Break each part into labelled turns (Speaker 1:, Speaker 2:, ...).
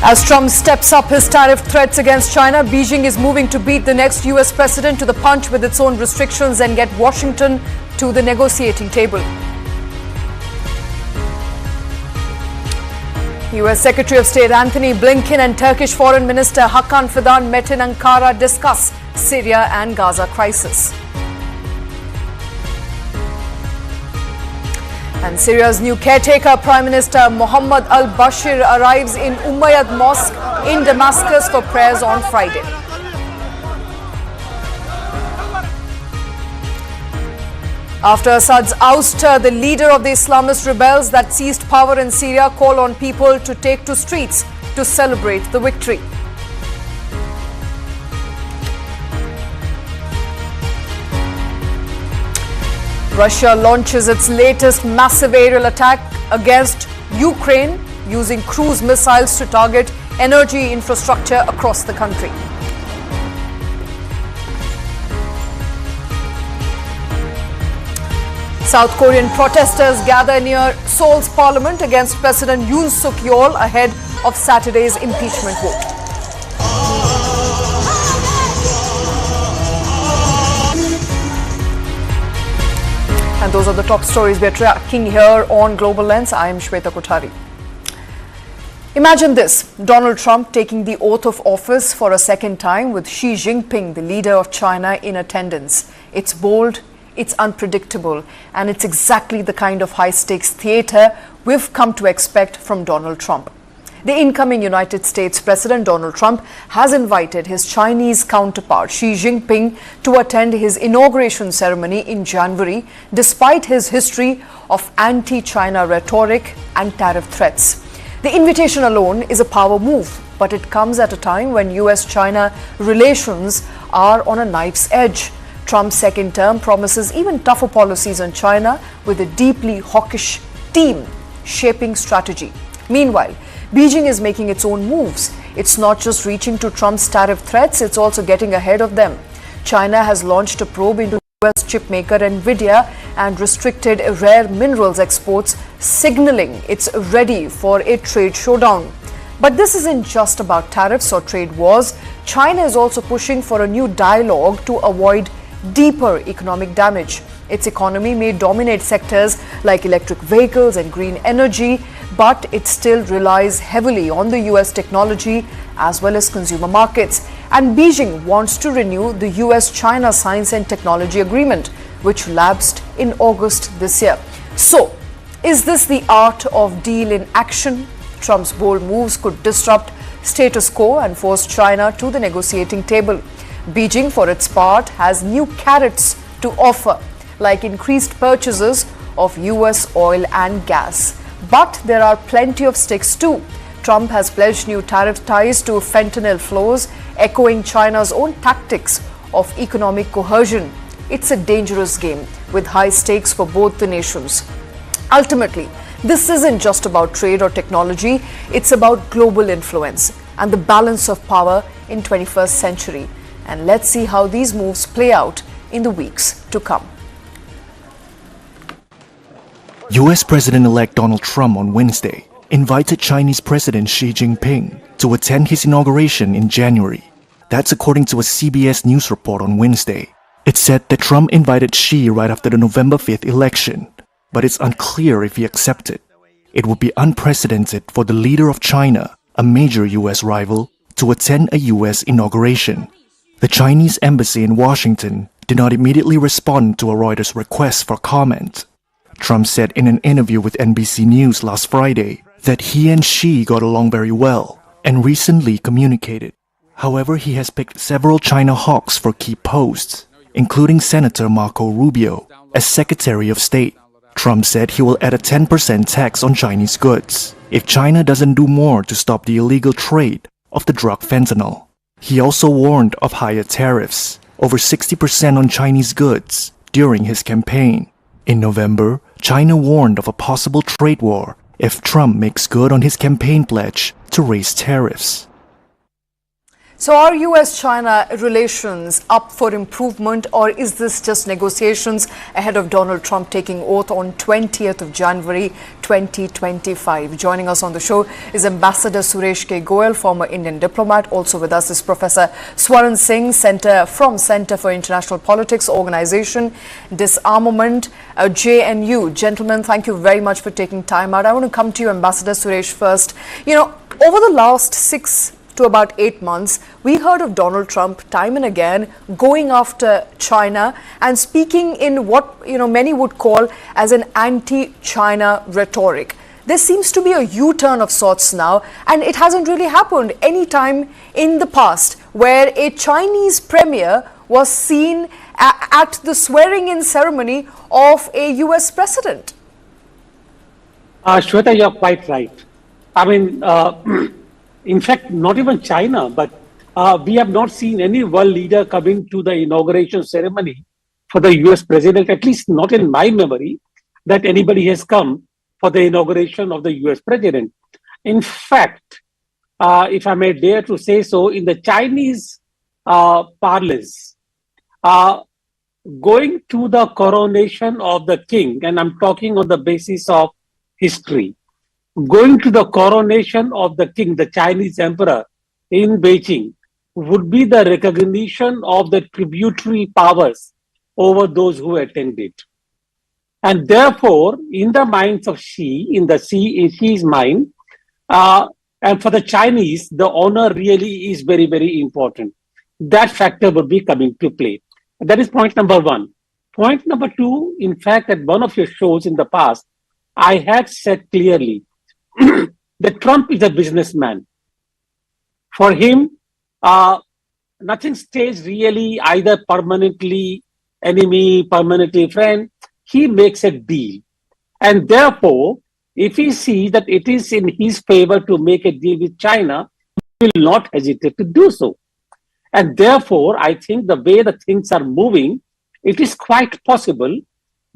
Speaker 1: As Trump steps up his tariff threats against China, Beijing is moving to beat the next U.S. president to the punch with its own restrictions and get Washington to the negotiating table. U.S. Secretary of State Antony Blinken and Turkish Foreign Minister Hakan Fidan met in Ankara to discuss Syria and Gaza crisis. And Syria's new caretaker Prime Minister Mohammed al-Bashir arrives in Umayyad Mosque in Damascus for prayers on Friday. After Assad's ouster, the leader of the Islamist rebels that seized power in Syria call on people to take to streets to celebrate the victory. Russia launches its latest massive aerial attack against Ukraine using cruise missiles to target energy infrastructure across the country. South Korean protesters gather near Seoul's parliament against President Yoon Suk Yeol ahead of Saturday's impeachment vote. And those are the top stories we are tracking here on Global Lens. I am Shweta Kothari. Imagine this, Donald Trump taking the oath of office for a second time with Xi Jinping, the leader of China, in attendance. It's bold, it's unpredictable, and it's exactly the kind of high-stakes theatre we've come to expect from Donald Trump. The incoming United States President Donald Trump has invited his Chinese counterpart Xi Jinping to attend his inauguration ceremony in January, despite his history of anti-China rhetoric and tariff threats. The invitation alone is a power move, but it comes at a time when U.S. China relations are on a knife's edge. Trump's second term promises even tougher policies on China with a deeply hawkish team shaping strategy. Meanwhile, Beijing is making its own moves. It's not just reaching to Trump's tariff threats, it's also getting ahead of them. China has launched a probe into U.S. chipmaker Nvidia and restricted rare minerals exports, signaling it's ready for a trade showdown. But this isn't just about tariffs or trade wars. China is also pushing for a new dialogue to avoid deeper economic damage. Its economy may dominate sectors like electric vehicles and green energy, but it still relies heavily on the U.S. technology as well as consumer markets. And Beijing wants to renew the U.S. China Science and Technology Agreement, which lapsed in August this year. So, is this the art of deal in action? Trump's bold moves could disrupt status quo and force China to the negotiating table. Beijing, for its part, has new carrots to offer, like increased purchases of U.S. oil and gas. But there are plenty of sticks too. Trump has pledged new tariff ties to fentanyl flows, echoing China's own tactics of economic coercion. It's a dangerous game with high stakes for both the nations. Ultimately, this isn't just about trade or technology, it's about global influence and the balance of power in 21st century. And let's see how these moves play out in the weeks to come.
Speaker 2: U.S. President-elect Donald Trump on Wednesday invited Chinese President Xi Jinping to attend his inauguration in January. That's according to a CBS News report on Wednesday. It said that Trump invited Xi right after the November 5th election, but it's unclear if he accepted. It would be unprecedented for the leader of China, a major U.S. rival, to attend a U.S. inauguration. The Chinese embassy in Washington did not immediately respond to a Reuters request for comment. Trump said in an interview with NBC News last Friday that he and Xi got along very well and recently communicated. However, he has picked several China hawks for key posts, including Senator Marco Rubio as Secretary of State. Trump said he will add a 10% tax on Chinese goods if China doesn't do more to stop the illegal trade of the drug fentanyl. He also warned of higher tariffs, over 60% on Chinese goods, during his campaign. In November, China warned of a possible trade war if Trump makes good on his campaign pledge to raise tariffs.
Speaker 1: So are U.S.-China relations up for improvement, or is this just negotiations ahead of Donald Trump taking oath on 20th of January 2025? Joining us on the show is Ambassador Suresh K. Goel, former Indian diplomat. Also with us is Professor Swaran Singh, Center for International Politics Organization, Disarmament, JNU. Gentlemen, thank you very much for taking time out. I want to come to you, Ambassador Suresh, first. Over the last 6 to about 8 months, we heard of Donald Trump time and again going after China and speaking in what many would call as an anti-China rhetoric. There seems to be a U-turn of sorts now, and it hasn't really happened any time in the past where a Chinese premier was seen at the swearing-in ceremony of a US president.
Speaker 3: Shweta, you're quite right. In fact, not even China, but we have not seen any world leader coming to the inauguration ceremony for the US president, at least not in my memory, that anybody has come for the inauguration of the US president. In fact, if I may dare to say so, in the Chinese parlance, going to the coronation of the king, and I'm talking on the basis of history, going to the coronation of the king, the Chinese emperor in Beijing, would be the recognition of the tributary powers over those who attended. And therefore, in the minds of Xi, in Xi's mind, and for the Chinese, the honor really is very, very important. That factor would be coming to play. That is point number one. Point number two, in fact, at one of your shows in the past, I had said clearly that Trump is a businessman. For him, nothing stays really either permanently enemy, permanently friend. He makes a deal. And therefore, if he sees that it is in his favor to make a deal with China, he will not hesitate to do so. And therefore, I think the way the things are moving, it is quite possible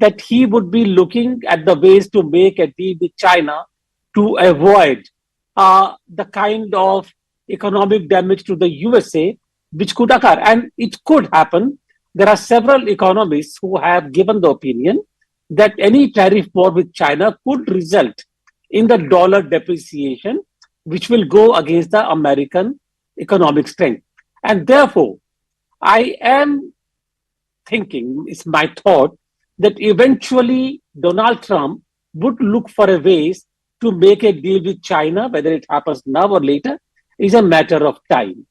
Speaker 3: that he would be looking at the ways to make a deal with China to avoid the kind of economic damage to the USA which could occur. And it could happen. There are several economists who have given the opinion that any tariff war with China could result in the dollar depreciation, which will go against the American economic strength. And therefore, I am thinking, it's my thought, that eventually Donald Trump would look for a ways to make a deal with China, whether it happens now or later, is a matter of time.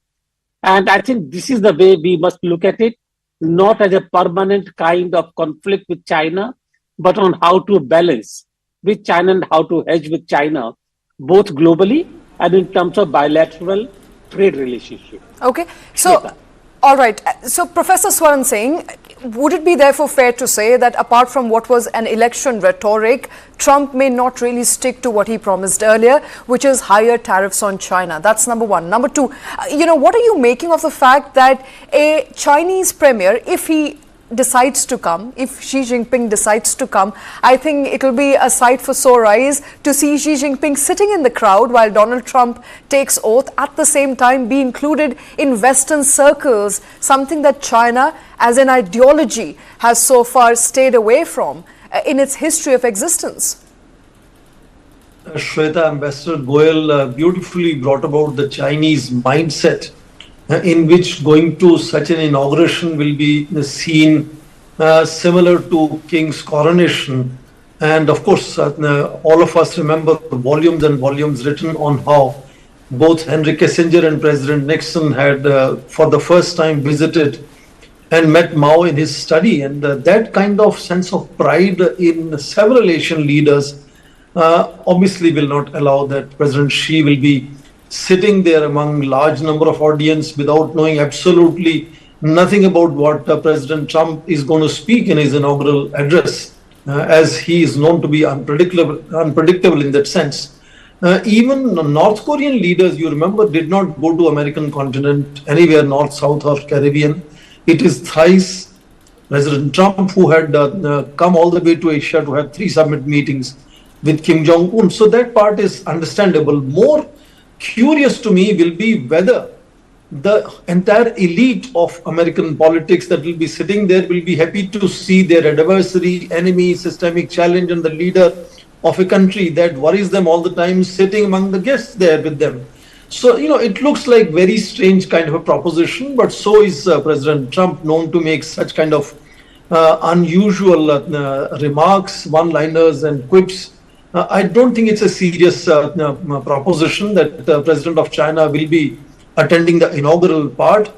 Speaker 3: And I think this is the way we must look at it, not as a permanent kind of conflict with China, but on how to balance with China and how to hedge with China, both globally and in terms of bilateral trade relationship.
Speaker 1: Okay, so, all right. So, Professor Swaran Singh, would it be therefore fair to say that apart from what was an election rhetoric, Trump may not really stick to what he promised earlier, which is higher tariffs on China? That's number one. Number two, what are you making of the fact that a Chinese premier, if he decides to come, if Xi Jinping decides to come, I think it will be a sight for sore eyes to see Xi Jinping sitting in the crowd while Donald Trump takes oath, at the same time be included in Western circles, something that China as an ideology has so far stayed away from in its history of existence.
Speaker 4: Shweta, Ambassador Goel beautifully brought about the Chinese mindset in which going to such an inauguration will be seen similar to King's coronation. And of course, all of us remember volumes and volumes written on how both Henry Kissinger and President Nixon had for the first time visited and met Mao in his study. And that kind of sense of pride in several Asian leaders obviously will not allow that President Xi will be sitting there among large number of audience without knowing absolutely nothing about what President Trump is going to speak in his inaugural address, as he is known to be unpredictable in that sense. Even North Korean leaders, you remember, did not go to American continent, anywhere north, south or Caribbean. It is thrice President Trump who had come all the way to Asia to have 3 summit meetings with Kim Jong-un. So that part is understandable. More curious to me will be whether the entire elite of American politics that will be sitting there will be happy to see their adversary, enemy, systemic challenge, and the leader of a country that worries them all the time sitting among the guests there with them. So, it looks like very strange kind of a proposition, but so is President Trump, known to make such kind of unusual remarks, one-liners and quips. I don't think it's a serious proposition that the President of China will be attending the inaugural part.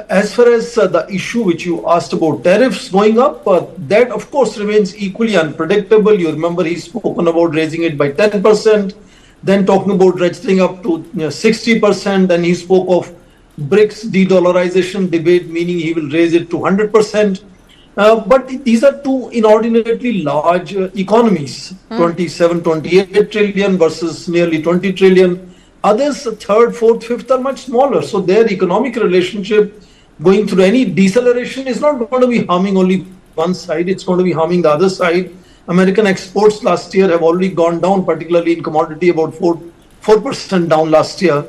Speaker 4: As far as the issue which you asked about tariffs going up, that of course remains equally unpredictable. You remember he's spoken about raising it by 10%, then talking about ratcheting up to 60%, and he spoke of BRICS de-dollarization debate, meaning he will raise it to 100%. But these are two inordinately large economies, 27, 28 trillion versus nearly 20 trillion. Others, third, fourth, fifth are much smaller. So their economic relationship going through any deceleration is not going to be harming only one side, it's going to be harming the other side. American exports last year have already gone down, particularly in commodity, about 4% down last year.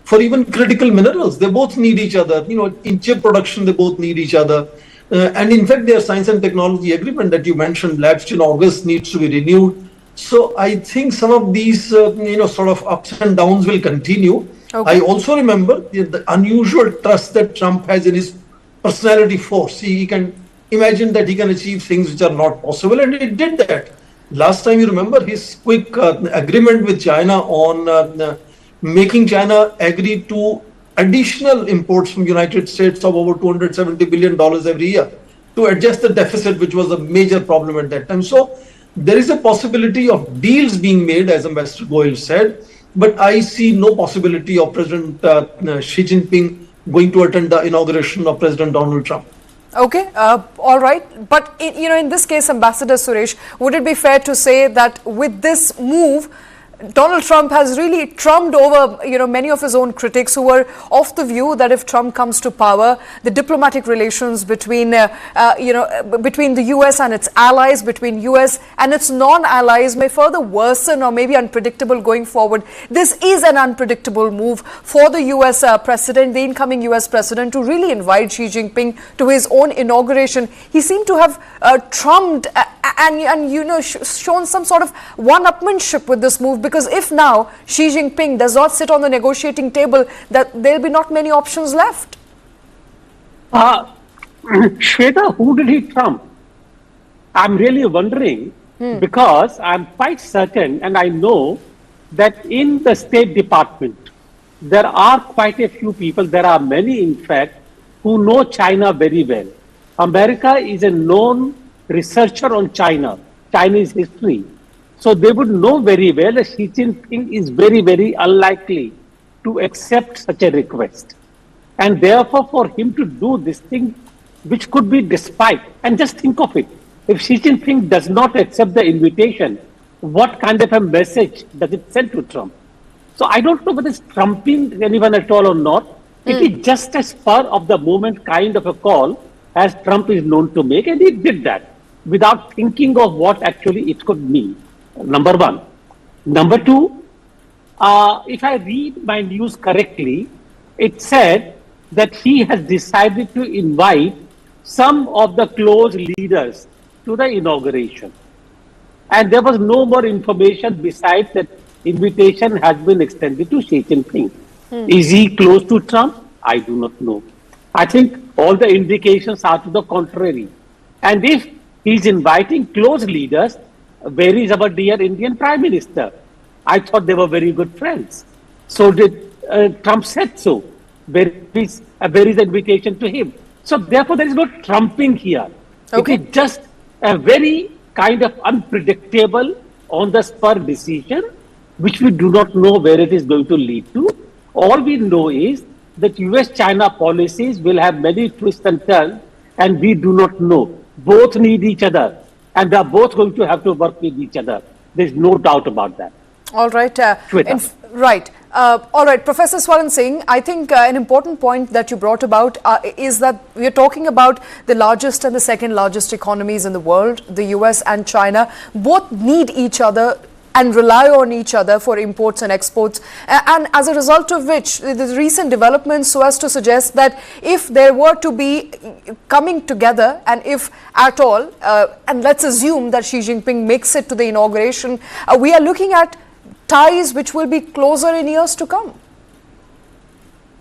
Speaker 4: For even critical minerals, they both need each other. In chip production, they both need each other. And in fact, their science and technology agreement that you mentioned lapsed in August needs to be renewed. So I think some of these, sort of ups and downs will continue. Okay. I also remember the unusual trust that Trump has in his personality force. He can imagine that he can achieve things which are not possible, and he did that. Last time, you remember his quick agreement with China on making China agree to additional imports from United States of over $270 billion every year to adjust the deficit, which was a major problem at that time. So there is a possibility of deals being made, as Ambassador Goyal said, but I see no possibility of President Xi Jinping going to attend the inauguration of President Donald Trump.
Speaker 1: Okay, all right. But, in this case, Ambassador Suresh, would it be fair to say that with this move, Donald Trump has really trumped over, many of his own critics who were of the view that if Trump comes to power, the diplomatic relations between, between the U.S. and its allies, between U.S. and its non-allies may further worsen or maybe unpredictable going forward. This is an unpredictable move for the U.S. President, the incoming U.S. President, to really invite Xi Jinping to his own inauguration. He seemed to have trumped and shown some sort of one-upmanship with this move, because if now Xi Jinping does not sit on the negotiating table, that there'll be not many options left.
Speaker 3: Shweta, who did he trump? I'm really wondering, because I'm quite certain, and I know that in the State Department, there are quite a few people, there are many in fact, who know China very well. America is a known researcher on China, Chinese history. So they would know very well that Xi Jinping is very, very unlikely to accept such a request. And therefore, for him to do this thing, which could be despite, and just think of it, if Xi Jinping does not accept the invitation, what kind of a message does it send to Trump? So I don't know whether it's trumping anyone at all or not. It is just a spur of the moment kind of a call, as Trump is known to make, and he did that without thinking of what actually it could mean. Number one. Number two, if I read my news correctly, it said that he has decided to invite some of the close leaders to the inauguration. And there was no more information besides that invitation has been extended to Xi Jinping. Is he close to Trump? I do not know. I think all the indications are to the contrary. And if he's inviting close leaders, where is our dear Indian Prime Minister? I thought they were very good friends. So did Trump said so. Where is the invitation to him? So therefore, there is no trumping here. Okay. It is just a very kind of unpredictable, on the spur decision, which we do not know where it is going to lead to. All we know is that U.S. China policies will have many twists and turns, and we do not know. Both need each other, and they are both going to have to work with each other. There is no doubt about that.
Speaker 1: All right. Right. All right. Professor Swaran Singh, I think an important point that you brought about is that we are talking about the largest and the second largest economies in the world, the US and China. Both need each other and rely on each other for imports and exports. And as a result of which, the recent developments so as to suggest that if there were to be coming together, and if at all, and let's assume that Xi Jinping makes it to the inauguration, we are looking at ties which will be closer in years to come.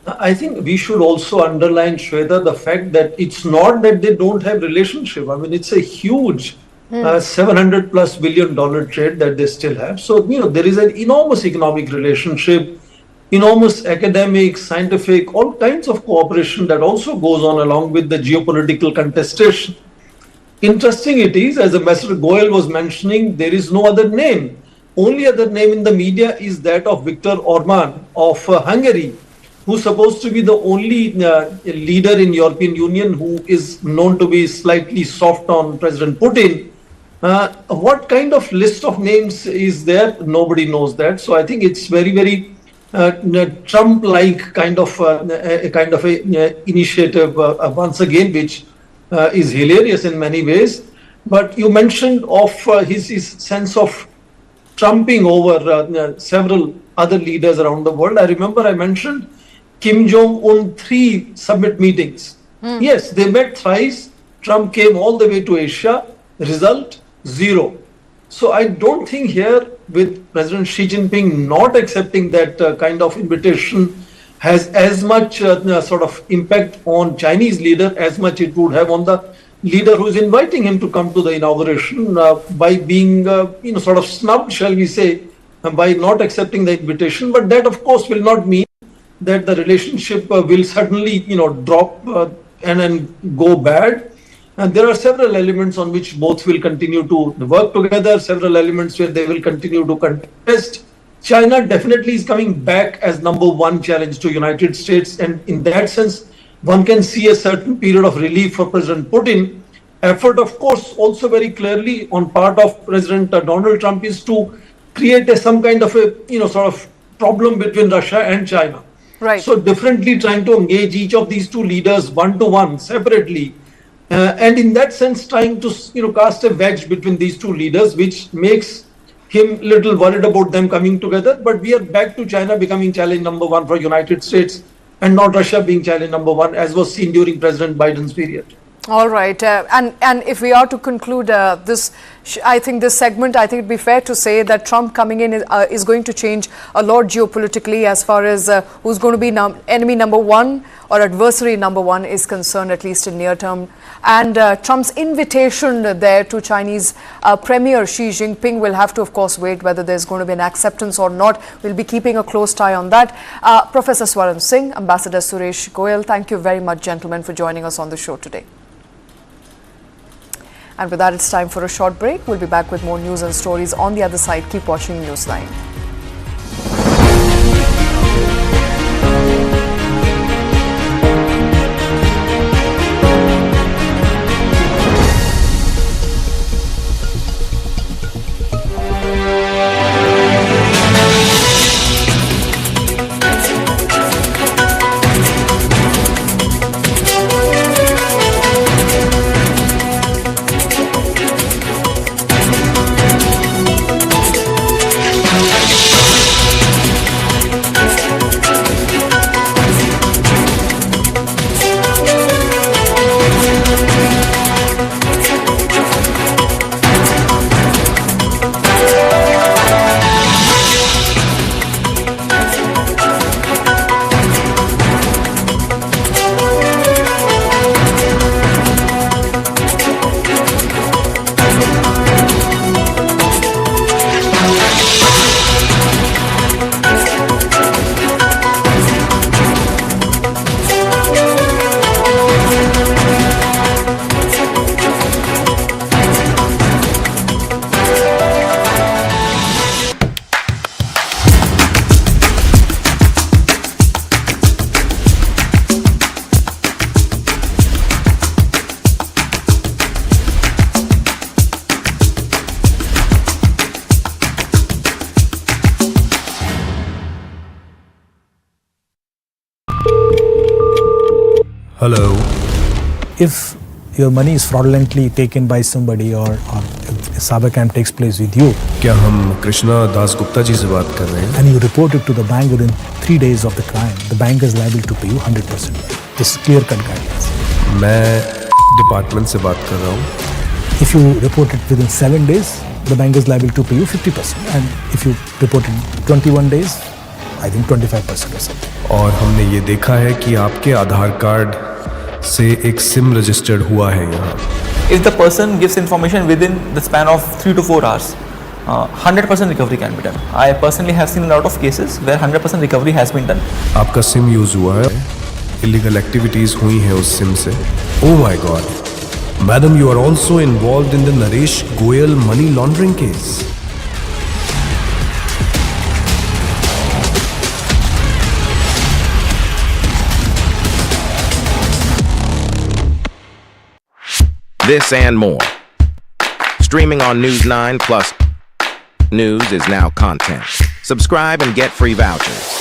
Speaker 4: I think we should also underline, Shweta, the fact that it's not that they don't have relationship. I mean, it's a huge $700+ billion trade that they still have. So, there is an enormous economic relationship, enormous academic, scientific, all kinds of cooperation that also goes on along with the geopolitical contestation. Interesting it is, as Ambassador Goel was mentioning, there is no other name. Only other name in the media is that of Viktor Orban of Hungary, who's supposed to be the only leader in European Union who is known to be slightly soft on President Putin. What kind of list of names is there? Nobody knows that. So I think it's very, very Trump-like kind of initiative once again, which is hilarious in many ways. But you mentioned of his sense of trumping over several other leaders around the world. I remember I mentioned Kim Jong-un 3 summit meetings. Yes, they met thrice. Trump came all the way to Asia. Result, 0. So I don't think here with President Xi Jinping not accepting that kind of invitation has as much sort of impact on Chinese leader as much it would have on the leader who is inviting him to come to the inauguration by being sort of snubbed, shall we say, by not accepting the invitation. But that of course will not mean that the relationship will suddenly drop and then go bad. And there are several elements on which both will continue to work together, several elements where they will continue to contest. China definitely is coming back as number one challenge to United States, and in that sense one can see a certain period of relief for President Putin. Effort, of course, also very clearly on part of President Donald Trump is to create some kind of a sort of problem between Russia and China.
Speaker 1: Right.
Speaker 4: So differently trying to engage each of these two leaders one-to-one separately, and in that sense trying to cast a wedge between these two leaders, which makes him little worried about them coming together. But we are back to China becoming challenge number one for United States and not Russia being challenge number one, as was seen during President Biden's period.
Speaker 1: All right, and if we are to conclude this, I think this segment, I think it'd be fair to say that Trump coming in is going to change a lot geopolitically as far as who's going to be enemy number one or adversary number one is concerned, at least in near term. And Trump's invitation there to Chinese Premier Xi Jinping will have to, of course, wait whether there's going to be an acceptance or not. We'll be keeping a close eye on that. Professor Swaran Singh, Ambassador Suresh Goel, thank you very much, gentlemen, for joining us on the show today. And with that, it's time for a short break. We'll be back with more news and stories on the other side. Keep watching Newsline.
Speaker 5: Hello. If your money is fraudulently taken by somebody or a cyber crime takes place with you,
Speaker 6: क्या हम कृष्णा दास गुप्ता जी से बात कर रहे हैं?
Speaker 5: and you report it to the bank within 3 days of the crime, the bank is liable to pay you 100%. This is clear-cut guidelines.
Speaker 6: मैं department से बात कर रहा हूँ.
Speaker 5: If you report it within 7 days, the bank is liable to pay you 50%. And if you report it 21 days, I think 25% or something.
Speaker 6: और हमने ये देखा है कि आपके आधार कार्ड से एक सिम रजिस्टर्ड हुआ है यहाँ.
Speaker 7: If the person gives information within the span of 3 to 4 hours, 100% recovery can be done. I personally have seen a lot of cases where 100% recovery has been done.
Speaker 6: आपका SIM use हुआ है, illegal activities हुई हैं उस SIM से. Oh my God, madam you are also involved in the Naresh Goyal money laundering case.
Speaker 8: This and more. Streaming on News 9 Plus. News is now content. Subscribe and get free vouchers.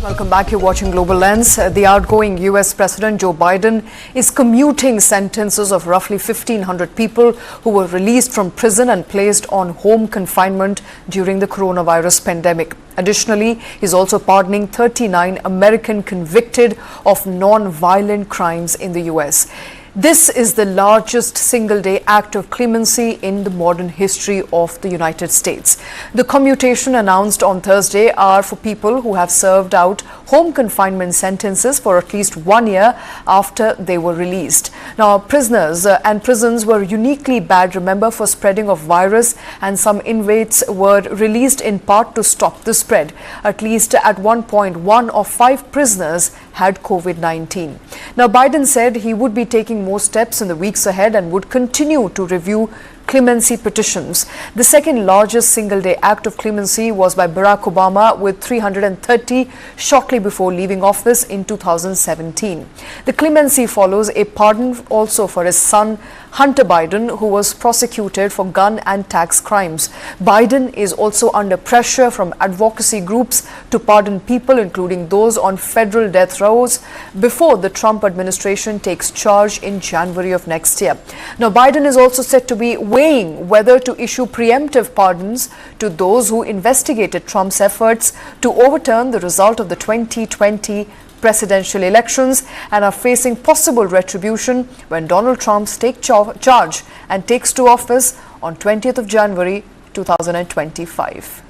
Speaker 1: Welcome back. You're watching Global Lens. The outgoing U.S. President Joe Biden is commuting sentences of roughly 1,500 people who were released from prison and placed on home confinement during the coronavirus pandemic. Additionally, he's also pardoning 39 Americans convicted of non-violent crimes in the U.S. This is the largest single-day act of clemency in the modern history of the United States. The commutation announced on Thursday are for people who have served out home confinement sentences for at least 1 year after they were released. Now, prisoners and prisons were uniquely bad, remember, for spreading of virus, and some inmates were released in part to stop the spread. At least at one point, 1 of 5 prisoners had COVID-19. Now, Biden said he would be taking more steps in the weeks ahead and would continue to review clemency petitions. The second largest single-day act of clemency was by Barack Obama with 330 shortly before leaving office in 2017. The clemency follows a pardon also for his son Hunter Biden, who was prosecuted for gun and tax crimes. Biden is also under pressure from advocacy groups to pardon people, including those on federal death rows, before the Trump administration takes charge in January of next year. Now, Biden is also said to be weighing whether to issue preemptive pardons to those who investigated Trump's efforts to overturn the result of the 2020 presidential elections and are facing possible retribution when Donald Trump takes charge and takes to office on 20th of January 2025.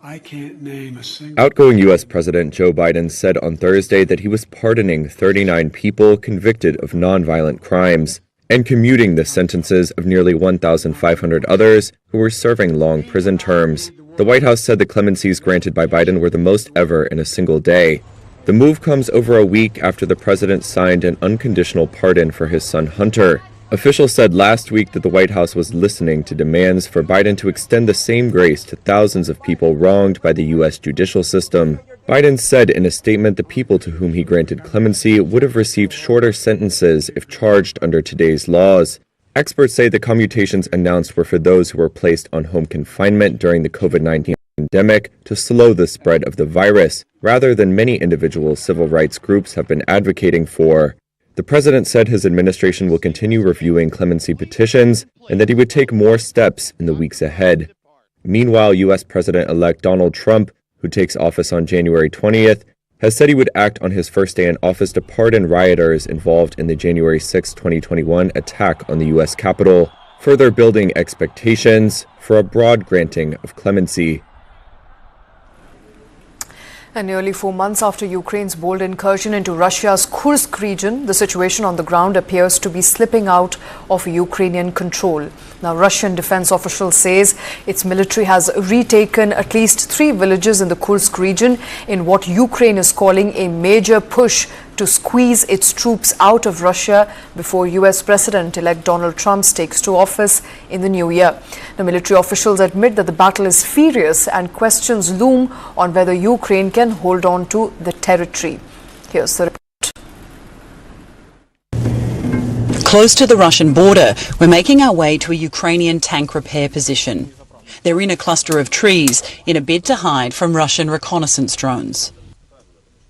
Speaker 9: I can't name a single...
Speaker 10: Outgoing U.S. President Joe Biden said on Thursday that he was pardoning 39 people convicted of nonviolent crimes and commuting the sentences of nearly 1,500 others who were serving long prison terms. The White House said the clemencies granted by Biden were the most ever in a single day. The move comes over a week after the president signed an unconditional pardon for his son Hunter. Officials said last week that the White House was listening to demands for Biden to extend the same grace to thousands of people wronged by the U.S. judicial system. Biden said in a statement the people to whom he granted clemency would have received shorter sentences if charged under today's laws. Experts say the commutations announced were for those who were placed on home confinement during the COVID-19 pandemic to slow the spread of the virus, rather than many individual civil rights groups have been advocating for. The president said his administration will continue reviewing clemency petitions and that he would take more steps in the weeks ahead. Meanwhile, U.S. President-elect Donald Trump, who takes office on January 20th, has said he would act on his first day in office to pardon rioters involved in the January 6, 2021 attack on the U.S. Capitol, further building expectations for a broad granting of clemency.
Speaker 1: And nearly 4 months after Ukraine's bold incursion into Russia's Kursk region, the situation on the ground appears to be slipping out of Ukrainian control. Now, Russian defense official says its military has retaken at least 3 villages in the Kursk region in what Ukraine is calling a major push to squeeze its troops out of Russia before U.S. President-elect Donald Trump takes to office in the new year. The military officials admit that the battle is furious and questions loom on whether Ukraine can hold on to the territory. Here's the report.
Speaker 11: Close to the Russian border, we're making our way to a Ukrainian tank repair position. They're in a cluster of trees in a bid to hide from Russian reconnaissance drones.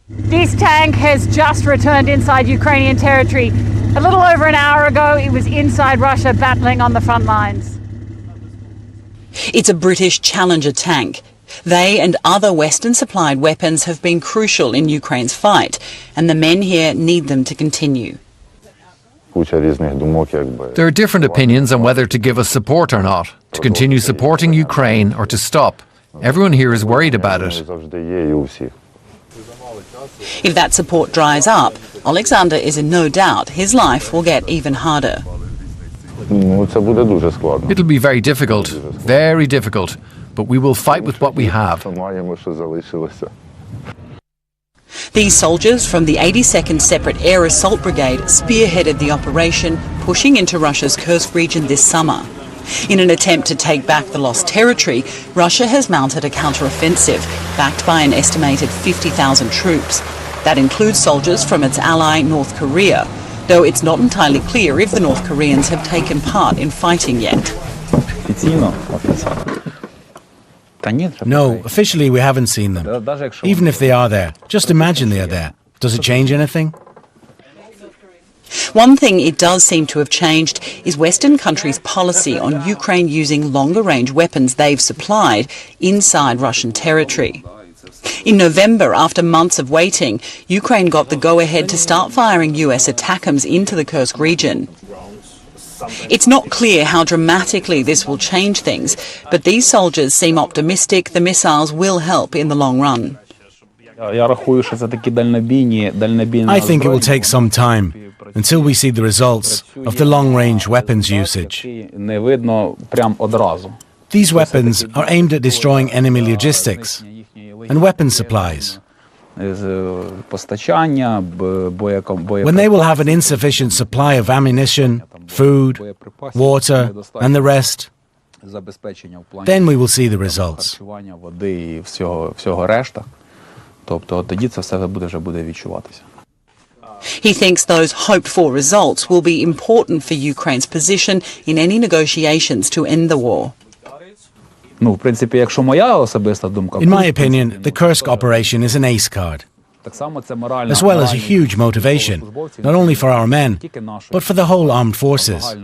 Speaker 12: This tank has just returned inside Ukrainian territory. A little over an hour ago, it was inside Russia battling on the front lines.
Speaker 11: It's a British Challenger tank. They and other Western-supplied weapons have been crucial in Ukraine's fight, and the men here need them to continue.
Speaker 13: There are different opinions on whether to give us support or not, to continue supporting Ukraine or to stop. Everyone here is worried about it.
Speaker 11: If that support dries up, Alexander is in no doubt his life will get even harder.
Speaker 13: It'll be very difficult, but we will fight with what we have.
Speaker 11: These soldiers from the 82nd Separate Air Assault Brigade spearheaded the operation, pushing into Russia's Kursk region this summer. In an attempt to take back the lost territory, Russia has mounted a counter-offensive, backed by an estimated 50,000 troops. That includes soldiers from its ally North Korea, though it's not entirely clear if the North Koreans have taken part in fighting yet.
Speaker 14: No, officially we haven't seen them. Even if they are there, just imagine they are there. Does it change anything?
Speaker 11: One thing it does seem to have changed is Western countries' policy on Ukraine using longer-range weapons they've supplied inside Russian territory. In November, after months of waiting, Ukraine got the go-ahead to start firing US ATACMS into the Kursk region. It's not clear how dramatically this will change things, but these soldiers seem optimistic the missiles will help in the long run.
Speaker 14: I think it will take some time until we see the results of the long-range weapons usage. These weapons are aimed at destroying enemy logistics and weapon supplies. When they will have an insufficient supply of ammunition, food, water, and the rest, then we will see the results.
Speaker 11: He thinks those hoped-for results will be important for Ukraine's position in any negotiations to end the war.
Speaker 14: In my opinion, the Kursk operation is an ace card, as well as a huge motivation, not only for our men, but for the whole armed forces.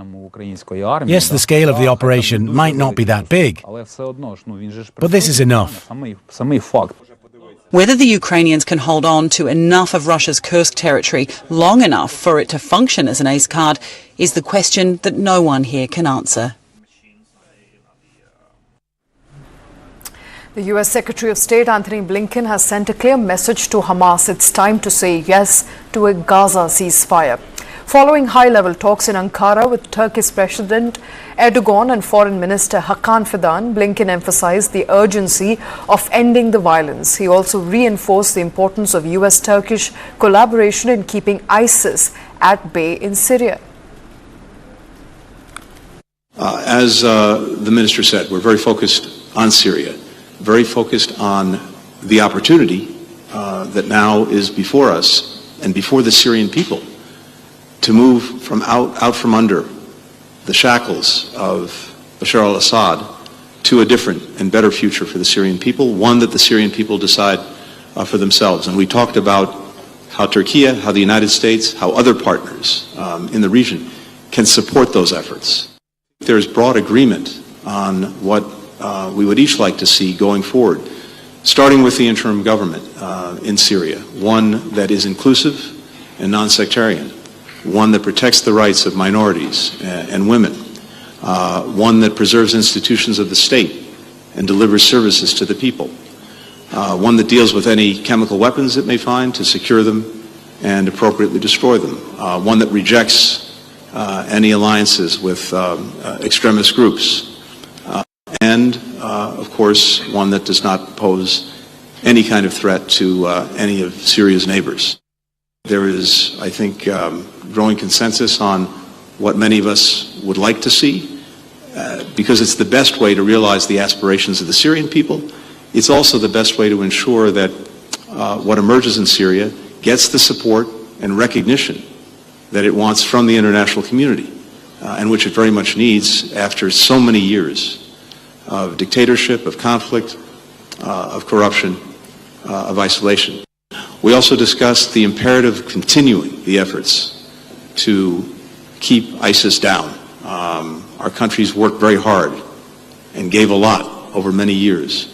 Speaker 14: Yes, the scale of the operation might not be that big, but this is enough.
Speaker 11: Whether the Ukrainians can hold on to enough of Russia's Kursk territory long enough for it to function as an ace card is the question that no one here can answer.
Speaker 1: The U.S. Secretary of State Antony Blinken has sent a clear message to Hamas. It's time to say yes to a Gaza ceasefire. Following high-level talks in Ankara with Turkish President Erdogan and Foreign Minister Hakan Fidan, Blinken emphasized the urgency of ending the violence. He also reinforced the importance of U.S.-Turkish collaboration in keeping ISIS at bay in Syria.
Speaker 15: As the minister said, we're very focused on Syria, very focused on the opportunity that now is before us and before the Syrian people to move from out from under the shackles of Bashar al-Assad to a different and better future for the Syrian people, one that the Syrian people decide for themselves. And we talked about how Turkey, how the United States, how other partners in the region can support those efforts. There's broad agreement on what we would each like to see going forward, starting with the interim government in Syria, one that is inclusive and non-sectarian, one that protects the rights of minorities and women, one that preserves institutions of the state and delivers services to the people, one that deals with any chemical weapons it may find to secure them and appropriately destroy them, one that rejects any alliances with extremist groups, and, of course, one that does not pose any kind of threat to any of Syria's neighbors. There is, I think, growing consensus on what many of us would like to see, because it's the best way to realize the aspirations of the Syrian people. It's also the best way to ensure that what emerges in Syria gets the support and recognition that it wants from the international community, and which it very much needs after so many years of dictatorship, of conflict, of corruption, of isolation. We also discussed the imperative of continuing the efforts to keep ISIS down. Our countries worked very hard and gave a lot over many years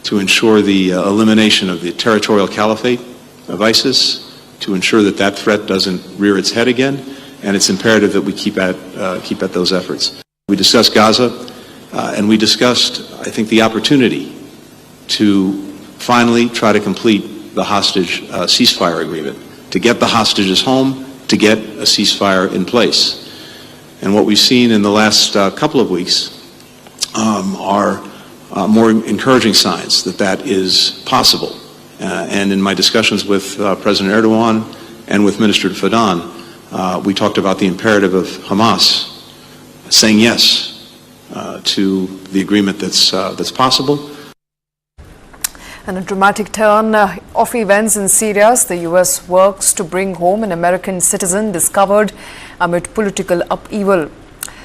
Speaker 15: to ensure the elimination of the territorial caliphate of ISIS, to ensure that that threat doesn't rear its head again, and it's imperative that we keep at those efforts. We discussed Gaza, and we discussed, I think, the opportunity to finally try to complete the hostage ceasefire agreement, to get the hostages home, to get a ceasefire in place. And what we've seen in the last couple of weeks are more encouraging signs that that is possible. And in my discussions with President Erdogan and with Minister Fadan, we talked about the imperative of Hamas saying yes to the agreement that's possible.
Speaker 1: And a dramatic turn of events in Syria as the U.S. works to bring home an American citizen discovered amid political upheaval.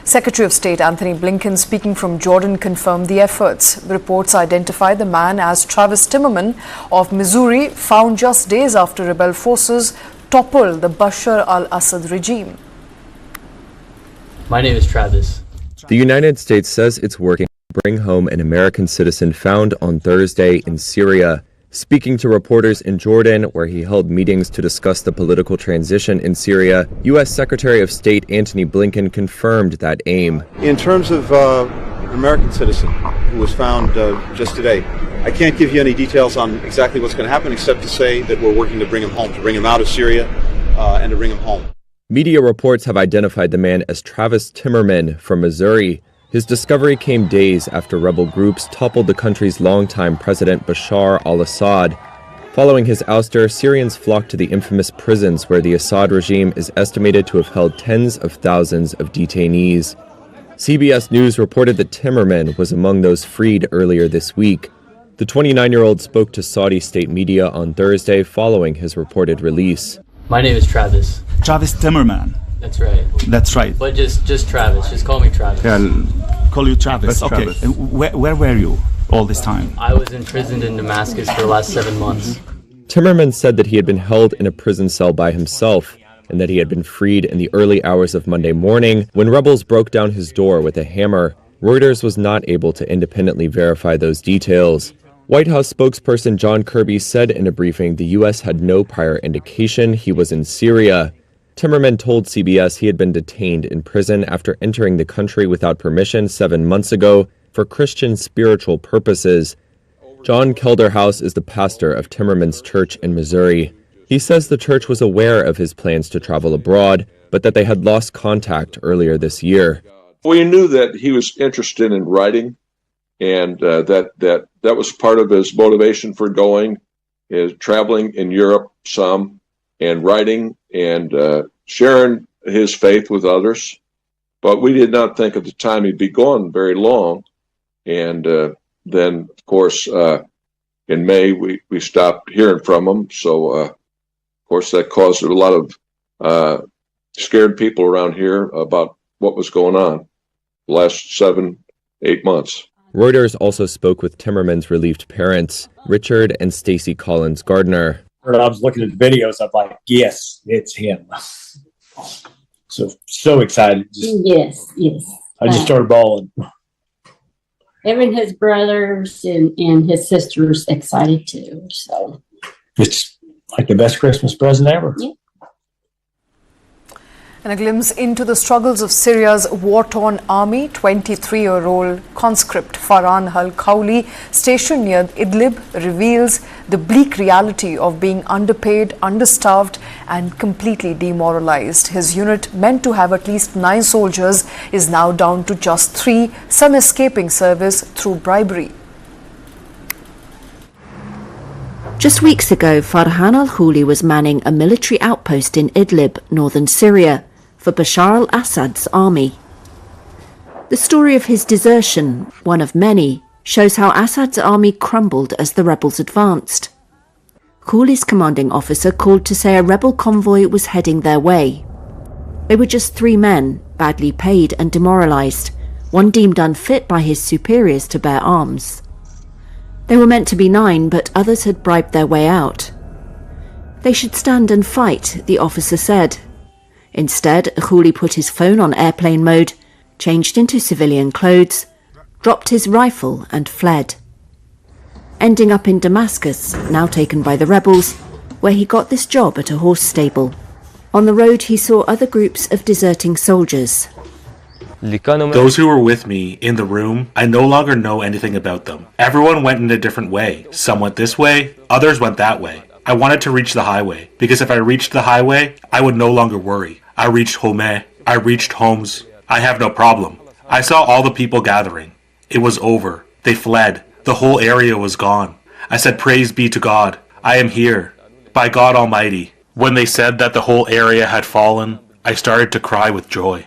Speaker 1: Secretary of State Anthony Blinken, speaking from Jordan, confirmed the efforts. The reports identify the man as Travis Timmerman of Missouri, found just days after rebel forces toppled the Bashar al-Assad regime.
Speaker 16: My name is Travis.
Speaker 10: The United States says it's working to bring home an American citizen found on Thursday in Syria. Speaking to reporters in Jordan, where he held meetings to discuss the political transition in Syria, U.S. Secretary of State Antony Blinken confirmed that aim.
Speaker 17: In terms of an American citizen who was found just today, I can't give you any details on exactly what's going to happen, except to say that we're working to bring him home, to bring him out of Syria and to bring him home.
Speaker 10: Media reports have identified the man as Travis Timmerman from Missouri. His discovery came days after rebel groups toppled the country's longtime president Bashar al-Assad. Following his ouster, Syrians flocked to the infamous prisons where the Assad regime is estimated to have held tens of thousands of detainees. CBS News reported that Timmerman was among those freed earlier this week. The 29-year-old spoke to Saudi state media on Thursday following his reported release.
Speaker 16: My name is Travis.
Speaker 18: Travis Timmerman.
Speaker 16: That's right.
Speaker 18: That's right.
Speaker 16: But just Travis. Just call me Travis.
Speaker 18: Yeah, I'll call you Travis. Okay.
Speaker 16: Travis.
Speaker 18: Where were you all this time?
Speaker 16: I was imprisoned in Damascus for the last 7 months.
Speaker 10: Timmerman said that he had been held in a prison cell by himself and that he had been freed in the early hours of Monday morning when rebels broke down his door with a hammer. Reuters was not able to independently verify those details. White House spokesperson John Kirby said in a briefing the U.S. had no prior indication he was in Syria. Timmerman told CBS he had been detained in prison after entering the country without permission 7 months ago for Christian spiritual purposes. John Kelderhouse is the pastor of Timmerman's church in Missouri. He says the church was aware of his plans to travel abroad, but that they had lost contact earlier this year.
Speaker 19: We knew that he was interested in writing, and that was part of his motivation for going, is traveling in Europe some, and writing and sharing his faith with others. But we did not think at the time he'd be gone very long. And then, of course, in May, we stopped hearing from him. So, of course, that caused a lot of scared people around here about what was going on the last 7-8 months.
Speaker 10: Reuters also spoke with Timmerman's relieved parents, Richard and Stacy Collins Gardner.
Speaker 20: I was looking at the videos. I'm like, yes, it's him. So excited.
Speaker 21: Yes.
Speaker 20: I just started bawling.
Speaker 21: Even his brothers and his sisters excited too. So
Speaker 20: it's like the best Christmas present ever.
Speaker 21: Yeah.
Speaker 1: And a glimpse into the struggles of Syria's war-torn army. 23-year-old conscript Farhan al-Khawli, stationed near Idlib, reveals the bleak reality of being underpaid, understaffed and completely demoralized. His unit, meant to have at least 9 soldiers, is now down to just 3, some escaping service through bribery.
Speaker 22: Just weeks ago, Farhan al-Khawli was manning a military outpost in Idlib, northern Syria, for Bashar al-Assad's army. The story of his desertion, one of many, shows how Assad's army crumbled as the rebels advanced. Khawli's commanding officer called to say a rebel convoy was heading their way. They were just 3 men, badly paid and demoralized, one deemed unfit by his superiors to bear arms. They were meant to be 9, but others had bribed their way out. They should stand and fight, the officer said. Instead, Khouli put his phone on airplane mode, changed into civilian clothes, dropped his rifle and fled. Ending up in Damascus, now taken by the rebels, where he got this job at a horse stable. On the road, he saw other groups of deserting soldiers.
Speaker 2: Those who were with me in the room, I no longer know anything about them. Everyone went in a different way. Some went this way, others went that way. I wanted to reach the highway, because if I reached the highway, I would no longer worry. I reached Home, I reached Homs. I have no problem. I saw all the people gathering. It was over. They fled. The whole area was gone. I said, praise be to God. I am here. By God Almighty. When they said that the whole area had fallen, I started to cry with joy.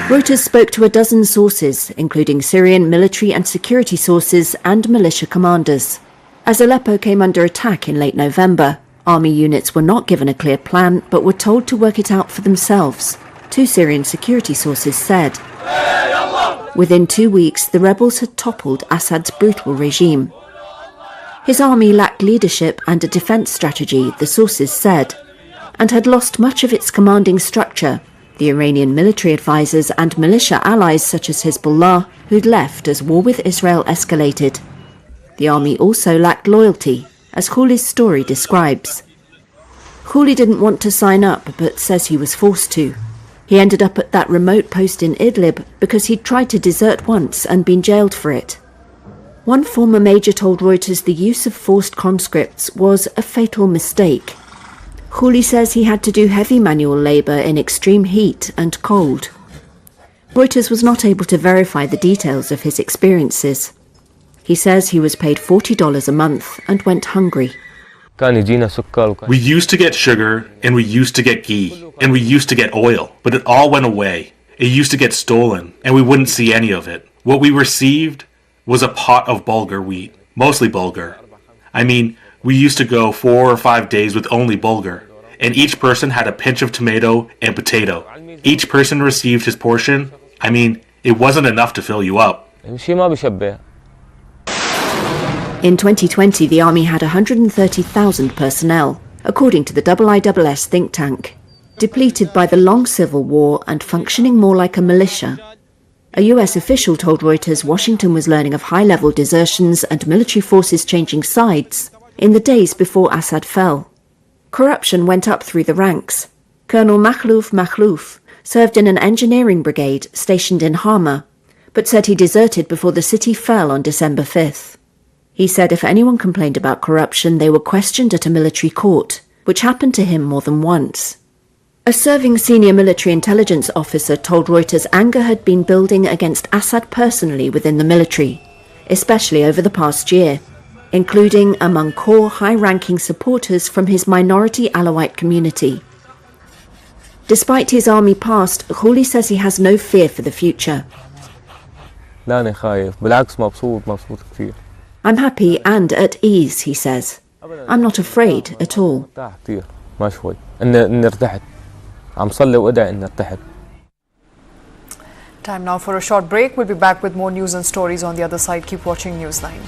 Speaker 22: Reuters spoke to a dozen sources, including Syrian military and security sources and militia commanders. As Aleppo came under attack in late November, army units were not given a clear plan, but were told to work it out for themselves, 2 Syrian security sources said. Within 2 weeks, the rebels had toppled Assad's brutal regime. His army lacked leadership and a defence strategy, the sources said, and had lost much of its commanding structure, the Iranian military advisors and militia allies such as Hezbollah, who'd left as war with Israel escalated. The army also lacked loyalty, as Khouli's story describes. Khouli didn't want to sign up, but says he was forced to. He ended up at that remote post in Idlib because he'd tried to desert once and been jailed for it. One former major told Reuters the use of forced conscripts was a fatal mistake. Khouli says he had to do heavy manual labour in extreme heat and cold. Reuters was not able to verify the details of his experiences. He says he was paid $40 a month and went hungry.
Speaker 2: We used to get sugar, and we used to get ghee, and we used to get oil, but it all went away. It used to get stolen, and we wouldn't see any of it. What we received was a pot of bulgur wheat, mostly bulgur. I mean, we used to go 4 or 5 days with only bulgur, and each person had a pinch of tomato and potato. Each person received his portion. I mean, it wasn't enough to fill you up.
Speaker 22: In 2020, the army had 130,000 personnel, according to the IISS think tank, depleted by the long civil war and functioning more like a militia. A US official told Reuters Washington was learning of high-level desertions and military forces changing sides in the days before Assad fell. Corruption went up through the ranks. Colonel Makhlouf served in an engineering brigade stationed in Hama, but said he deserted before the city fell on December 5th. He said if anyone complained about corruption, they were questioned at a military court, which happened to him more than once. A serving senior military intelligence officer told Reuters anger had been building against Assad personally within the military, especially over the past year, including among core high-ranking supporters from his minority Alawite community. Despite his army past, Khouli says he has no fear for the future. I'm happy and at ease, he says. I'm not afraid at all.
Speaker 1: Time now for a short break. We'll be back with more news and stories on the other side. Keep watching News 9.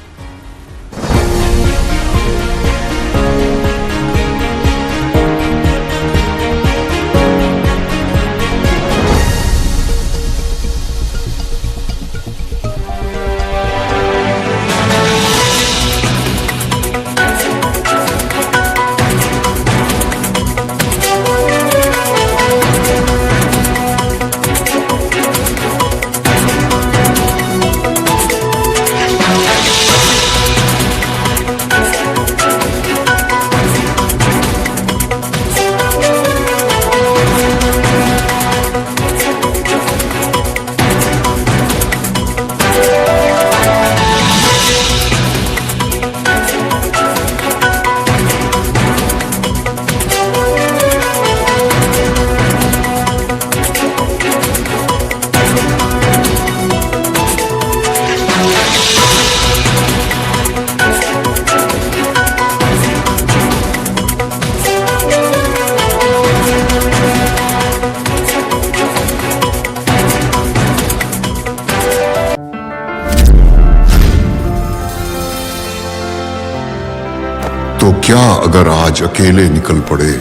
Speaker 3: क्या अगर आज अकेले निकल पड़े,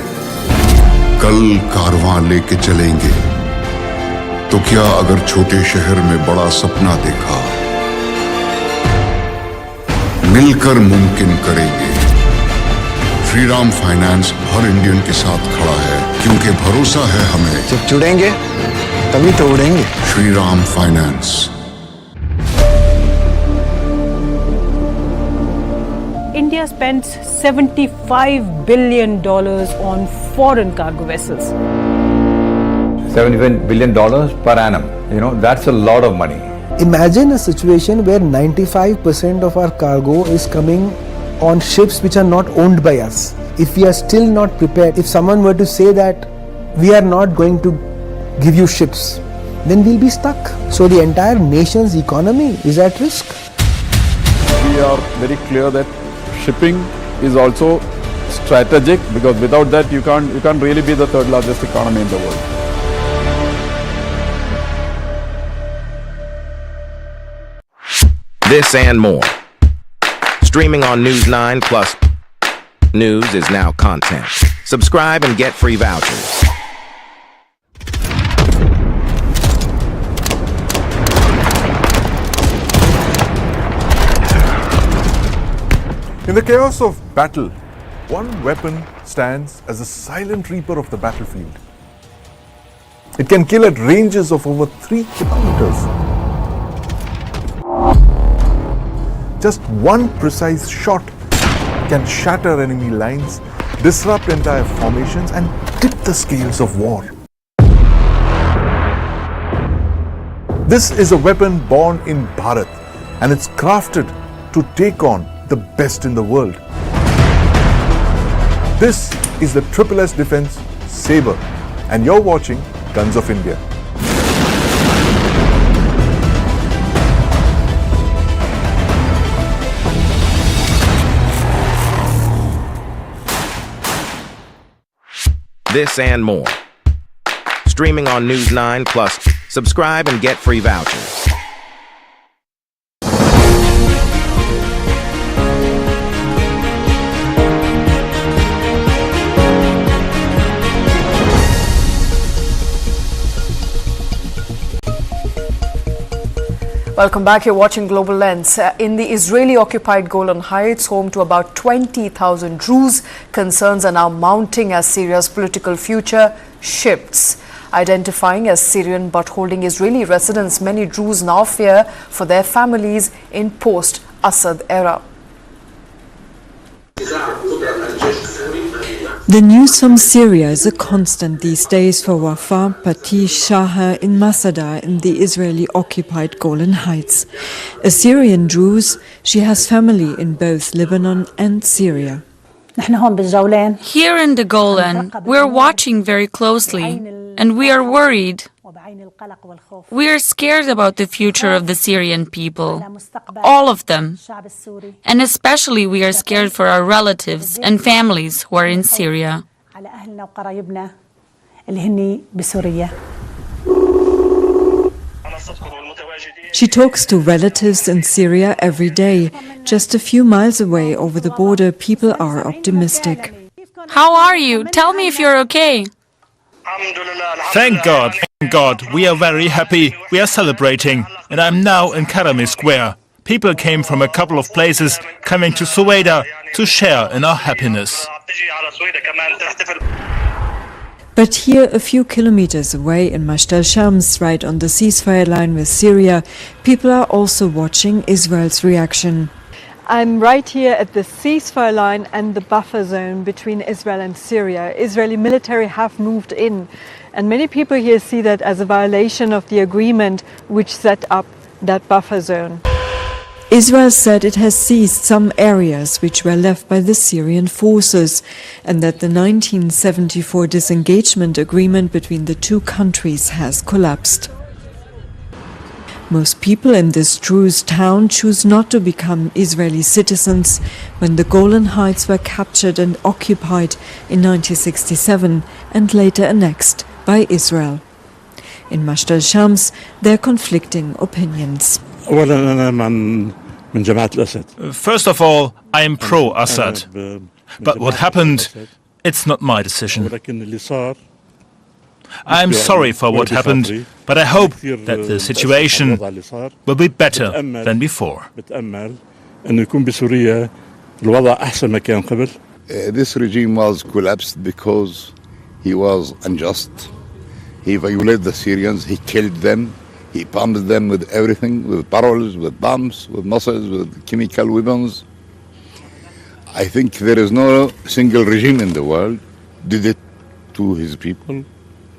Speaker 3: कल कारवां लेके चलेंगे? तो क्या अगर छोटे शहर में बड़ा सपना देखा, मिलकर मुमकिन करेंगे? श्री राम फाइनेंस हर इंडियन के साथ खड़ा है, क्योंकि भरोसा है हमें।
Speaker 4: जब जुड़ेंगे तभी तो उड़ेंगे।
Speaker 3: Shri Ram Finance.
Speaker 23: India spends $75 billion on foreign cargo vessels.
Speaker 24: $75 billion per annum. You know, that's a lot of money.
Speaker 5: Imagine a situation where 95% of our cargo is coming on ships which are not owned by us. If we are still not prepared, if someone were to say that we are not going to give you ships, then we'll be stuck. So the entire nation's economy is at risk.
Speaker 25: We are very clear that shipping is also strategic, because without that you can't really be the third largest economy in the world.
Speaker 8: This and more. Streaming on News 9 Plus. News is now content. Subscribe and get free vouchers.
Speaker 26: In the chaos of battle, one weapon stands as a silent reaper of the battlefield. It can kill at ranges of over 3 kilometers. Just one precise shot can shatter enemy lines, disrupt entire formations, and tip the scales of war. This is a weapon born in Bharat, and it's crafted to take on the best in the world. This is the S Defense Sabre, and you're watching Guns of India.
Speaker 8: This and more. Streaming on News 9 Plus. Subscribe and get free vouchers.
Speaker 1: Welcome back. You're watching Global Lens. In the Israeli-occupied Golan Heights, home to about 20,000 Druze, concerns are now mounting as Syria's political future shifts. Identifying as Syrian but holding Israeli residence, many Druze now fear for their families in post-Assad era.
Speaker 27: The news from Syria is a constant these days for Wafa Pati Shaha in Masada in the Israeli-occupied Golan Heights. A Syrian Druze, she has family in both Lebanon and Syria.
Speaker 28: Here in the Golan, we're watching very closely, and we are worried. We are scared about the future of the Syrian people, all of them. And especially we are scared for our relatives and families who are in Syria.
Speaker 27: She talks to relatives in Syria every day. Just a few miles away over the border, people are optimistic.
Speaker 28: How are you? Tell me if you're okay.
Speaker 29: Thank God, thank God. We are very happy. We are celebrating. And I'm now in Karami Square. People came from a couple of places coming to Sueda to share in our happiness.
Speaker 27: But here, a few kilometers away in Masht al-Shams, right on the ceasefire line with Syria, people are also watching Israel's reaction.
Speaker 30: I'm right here at the ceasefire line and the buffer zone between Israel and Syria. Israeli military have moved in, and many people here see that as a violation of the agreement which set up that buffer zone.
Speaker 27: Israel said it has seized some areas which were left by the Syrian forces, and that the 1974 disengagement agreement between the two countries has collapsed. Most people in this Druze town choose not to become Israeli citizens when the Golan Heights were captured and occupied in 1967 and later annexed by Israel. In Masht al-Shams, there are conflicting opinions.
Speaker 29: First of all, I am pro-Assad. But what happened, it's not my decision. I am sorry for what happened, but I hope that the situation will be better than before.
Speaker 3: This regime was collapsed because he was unjust. He violated the Syrians, he killed them, he bombed them with everything, with barrels, with bombs, with missiles, with chemical weapons. I think there is no single regime in the world did it to his people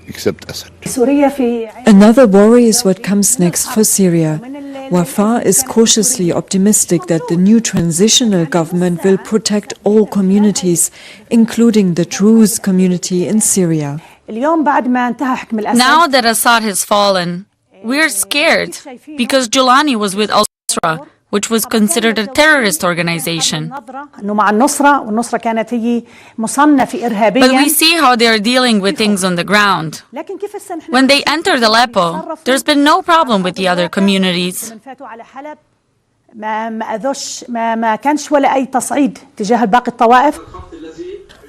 Speaker 3: except Assad.
Speaker 27: Another worry is what comes next for Syria. Wafa is cautiously optimistic that the new transitional government will protect all communities, including the Druze community in Syria.
Speaker 28: Now that Assad has fallen, we're scared because Jolani was with al-Nusra, which was considered a terrorist organization. But we see how they're dealing with things on the ground. When they entered Aleppo, there's been no problem with the other communities.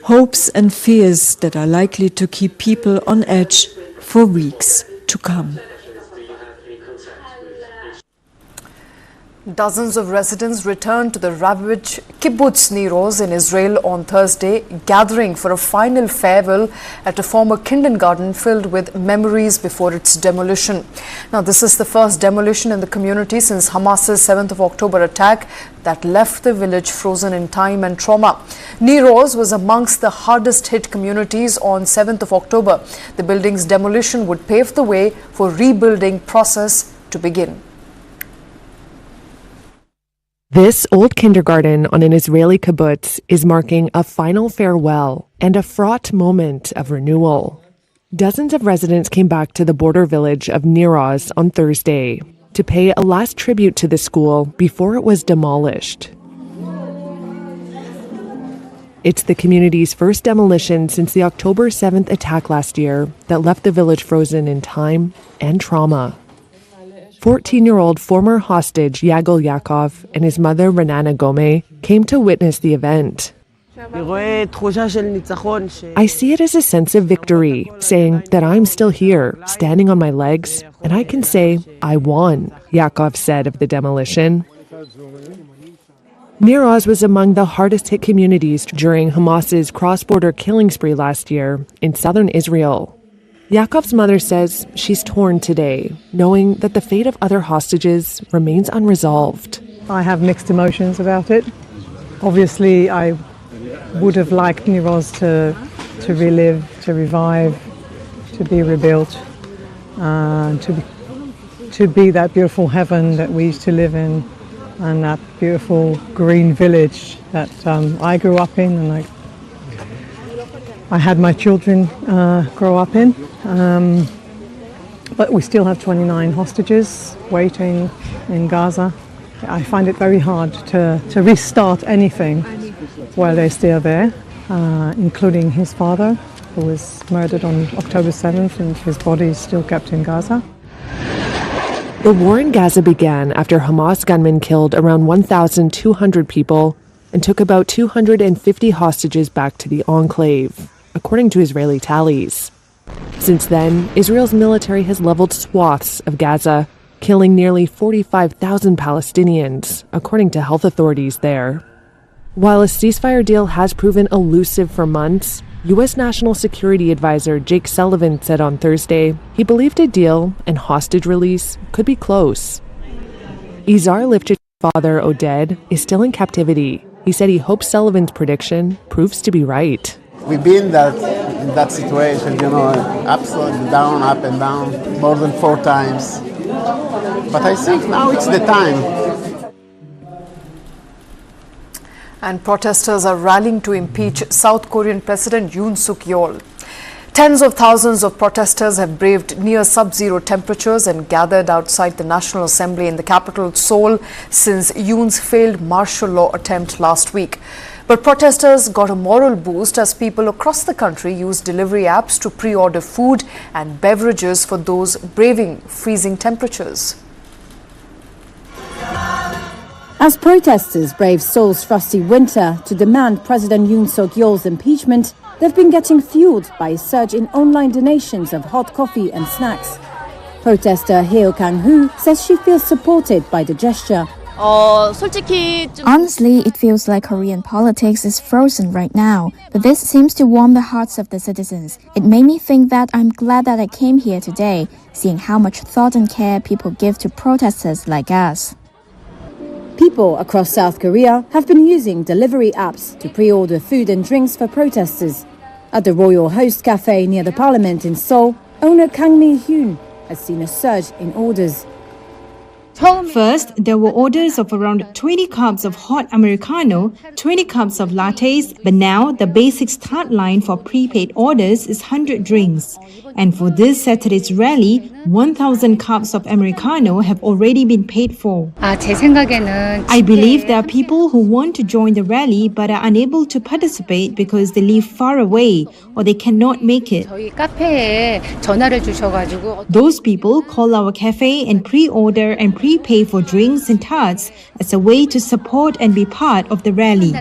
Speaker 27: Hopes and fears that are likely to keep people on edge for weeks to come.
Speaker 1: Dozens of residents returned to the ravaged kibbutz Nir Oz in Israel on Thursday, gathering for a final farewell at a former kindergarten filled with memories before its demolition. Now, this is the first demolition in the community since Hamas's 7th of October attack that left the village frozen in time and trauma. Nir Oz was amongst the hardest hit communities on 7th of October. The building's demolition would pave the way for rebuilding process to begin.
Speaker 6: This old kindergarten on an Israeli kibbutz is marking a final farewell and a fraught moment of renewal. Dozens of residents came back to the border village of Nir Oz on Thursday to pay a last tribute to the school before it was demolished. It's the community's first demolition since the October 7th attack last year that left the village frozen in time and trauma. 14-year-old former hostage Yagal Yaakov and his mother Renana Gome came to witness the event. I see it as a sense of victory, saying that I'm still here, standing on my legs, and I can say, I won, Yaakov said of the demolition. Nir Oz was among the hardest hit communities during Hamas's cross-border killing spree last year in southern Israel. Yaakov's mother says she's torn today, knowing that the fate of other hostages remains unresolved.
Speaker 30: I have mixed emotions about it. Obviously, I would have liked Nir Oz to relive, to revive, to be rebuilt, to be that beautiful heaven that we used to live in, and that beautiful green village that I grew up in, and I had my children grow up in. But we still have 29 hostages waiting in Gaza. I find it very hard to restart anything while they're still there, including his father, who was murdered on October 7th, and his body is still kept in Gaza.
Speaker 6: The war in Gaza began after Hamas gunmen killed around 1,200 people and took about 250 hostages back to the enclave, according to Israeli tallies. Since then, Israel's military has leveled swaths of Gaza, killing nearly 45,000 Palestinians, according to health authorities there. While a ceasefire deal has proven elusive for months, U.S. National Security Advisor Jake Sullivan said on Thursday he believed a deal and hostage release could be close. Izar Lifchit's father, Oded, is still in captivity. He said he hopes Sullivan's prediction proves to be right.
Speaker 7: We've been in that situation, absolutely down, up and down, more than 4 times. But I think now it's the time.
Speaker 1: And protesters are rallying to impeach South Korean President Yoon Suk Yeol. Tens of thousands of protesters have braved near sub-zero temperatures and gathered outside the National Assembly in the capital Seoul since Yoon's failed martial law attempt last week. But protesters got a moral boost as people across the country used delivery apps to pre-order food and beverages for those braving freezing temperatures.
Speaker 9: As protesters brave Seoul's frosty winter to demand President Yoon Suk-yeol's impeachment, they've been getting fueled by a surge in online donations of hot coffee and snacks. Protester Heo Kang-hoo says she feels supported by the gesture.
Speaker 11: Honestly, it feels like Korean politics is frozen right now, but this seems to warm the hearts of the citizens. It made me think that I'm glad that I came here today, seeing how much thought and care people give to protesters like us.
Speaker 9: People across South Korea have been using delivery apps to pre-order food and drinks for protesters. At the Royal Host Cafe near the Parliament in Seoul, owner Kang Mi-hyun has seen a surge in orders.
Speaker 12: First, there were orders of around 20 cups of hot Americano, 20 cups of lattes, but now the basic start line for prepaid orders is 100 drinks. And for this Saturday's rally, 1,000 cups of Americano have already been paid for. I believe there are people who want to join the rally but are unable to participate because they live far away or they cannot make it. Those people call our cafe and pre-order and prepay for drinks and tarts as a way to support and be part of the rally.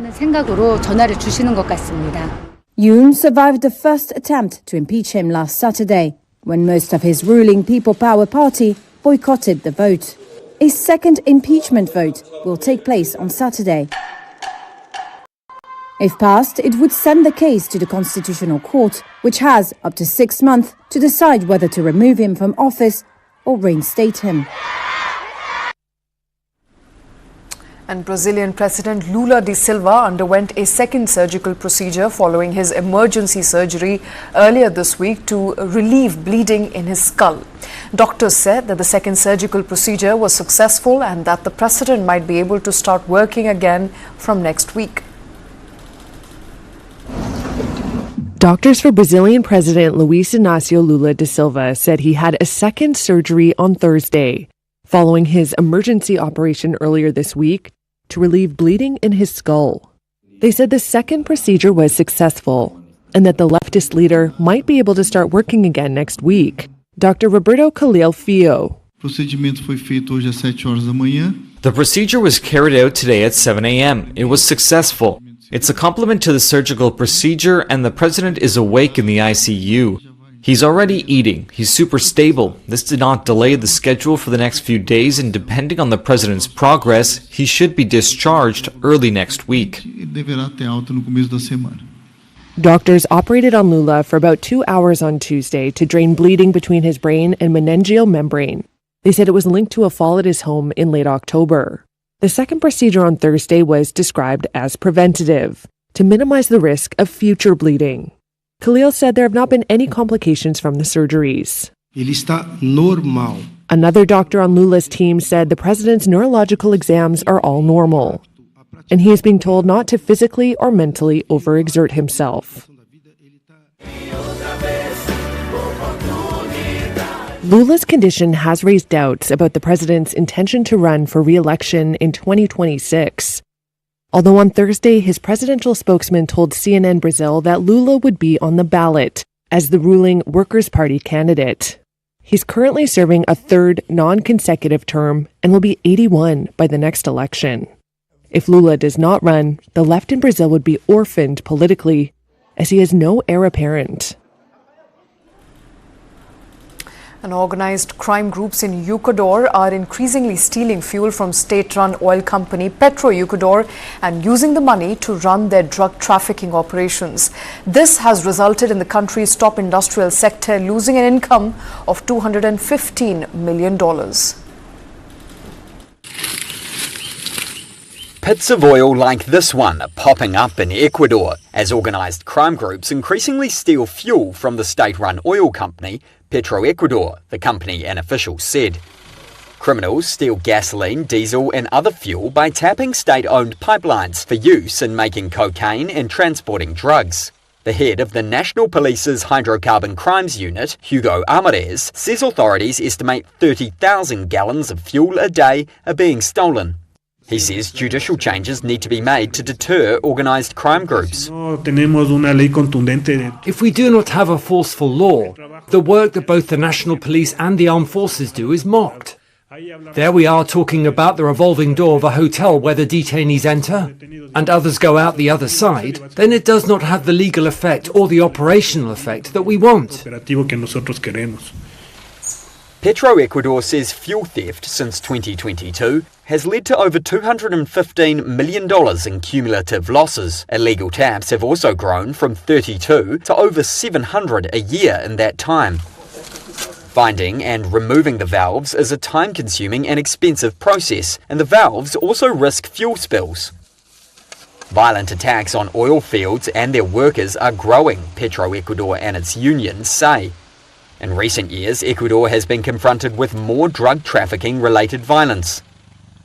Speaker 9: Yoon survived the first attempt to impeach him last Saturday, when most of his ruling People Power Party boycotted the vote. A second impeachment vote will take place on Saturday. If passed, it would send the case to the Constitutional Court, which has up to 6 months to decide whether to remove him from office or reinstate him.
Speaker 1: And Brazilian President Lula da Silva underwent a second surgical procedure following his emergency surgery earlier this week to relieve bleeding in his skull. Doctors said that the second surgical procedure was successful and that the president might be able to start working again from next week.
Speaker 6: Doctors for Brazilian President Luiz Inácio Lula da Silva said he had a second surgery on Thursday, following his emergency operation earlier this week to relieve bleeding in his skull. They said the second procedure was successful and that the leftist leader might be able to start working again next week. Dr. Roberto Calil Fio.
Speaker 13: The procedure was carried out today at 7 a.m. It was successful. It's a complement to the surgical procedure, and the president is awake in the ICU. He's already eating. He's super stable. This did not delay the schedule for the next few days, and depending on the president's progress, he should be discharged early next week.
Speaker 6: Doctors operated on Lula for about 2 hours on Tuesday to drain bleeding between his brain and meningeal membrane. They said it was linked to a fall at his home in late October. The second procedure on Thursday was described as preventative, to minimize the risk of future bleeding. Khalil said there have not been any complications from the surgeries. Another doctor on Lula's team said the president's neurological exams are all normal, and he is being told not to physically or mentally overexert himself. Lula's condition has raised doubts about the president's intention to run for re-election in 2026. Although on Thursday, his presidential spokesman told CNN Brazil that Lula would be on the ballot as the ruling Workers' Party candidate. He's currently serving a third non-consecutive term and will be 81 by the next election. If Lula does not run, the left in Brazil would be orphaned politically, as he has no heir apparent.
Speaker 1: And organized crime groups in Ecuador are increasingly stealing fuel from state-run oil company Ecuador and using the money to run their drug trafficking operations. This has resulted in the country's top industrial sector losing an income of $215 million.
Speaker 14: Pits of oil like this one are popping up in Ecuador as organised crime groups increasingly steal fuel from the state-run oil company Ecuador, the company and officials said. Criminals steal gasoline, diesel and other fuel by tapping state-owned pipelines for use in making cocaine and transporting drugs. The head of the National Police's Hydrocarbon Crimes Unit, Hugo Amarez, says authorities estimate 30,000 gallons of fuel a day are being stolen. He says judicial changes need to be made to deter organised crime groups.
Speaker 15: If we do not have a forceful law, the work that both the National Police and the Armed Forces do is mocked.
Speaker 2: There we are talking about the revolving door of a hotel where the detainees enter and others go out the other side, then it does not have the legal effect or the operational effect that we want.
Speaker 14: Ecuador says fuel theft since 2022 has led to over $215 million in cumulative losses. Illegal taps have also grown from 32 to over 700 a year in that time. Finding and removing the valves is a time-consuming and expensive process, and the valves also risk fuel spills. Violent attacks on oil fields and their workers are growing, Ecuador and its unions say. In recent years, Ecuador has been confronted with more drug trafficking-related violence.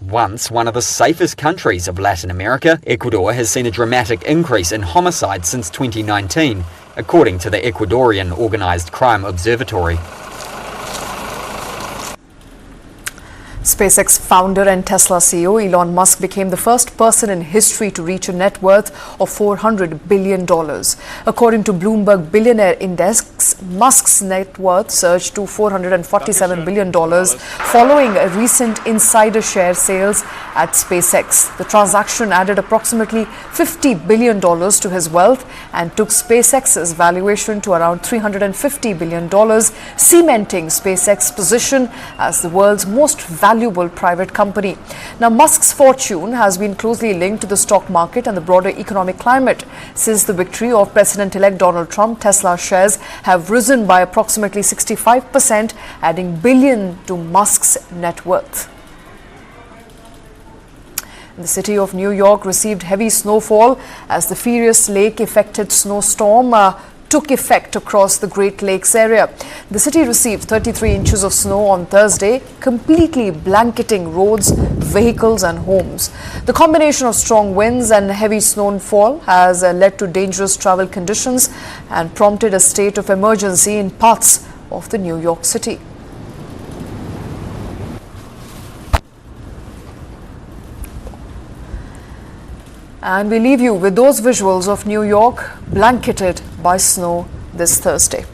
Speaker 14: Once one of the safest countries of Latin America, Ecuador has seen a dramatic increase in homicides since 2019, according to the Ecuadorian Organized Crime Observatory.
Speaker 1: SpaceX founder and Tesla CEO Elon Musk became the first person in history to reach a net worth of $400 billion. According to Bloomberg Billionaire Index, Musk's net worth surged to $447 billion following a recent insider share sales at SpaceX. The transaction added approximately $50 billion to his wealth and took SpaceX's valuation to around $350 billion, cementing SpaceX's position as the world's most valuable private company. Now, Musk's fortune has been closely linked to the stock market and the broader economic climate. Since the victory of President-elect Donald Trump, Tesla shares have risen by approximately 65%, adding billions to Musk's net worth. The city of New York received heavy snowfall as the furious lake-affected snowstorm took effect across the Great Lakes area. The city received 33 inches of snow on Thursday, completely blanketing roads, vehicles and homes. The combination of strong winds and heavy snowfall has led to dangerous travel conditions and prompted a state of emergency in parts of the New York City. And we leave you with those visuals of New York blanketed by snow this Thursday.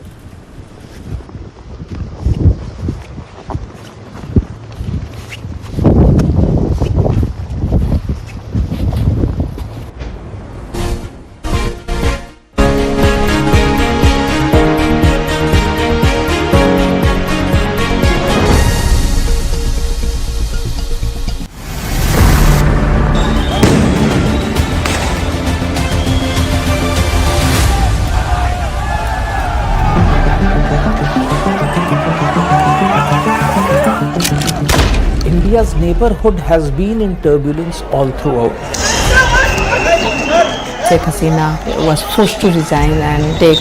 Speaker 10: India's neighborhood has been in turbulence all throughout.
Speaker 15: Sheikh Hasina was forced to resign and take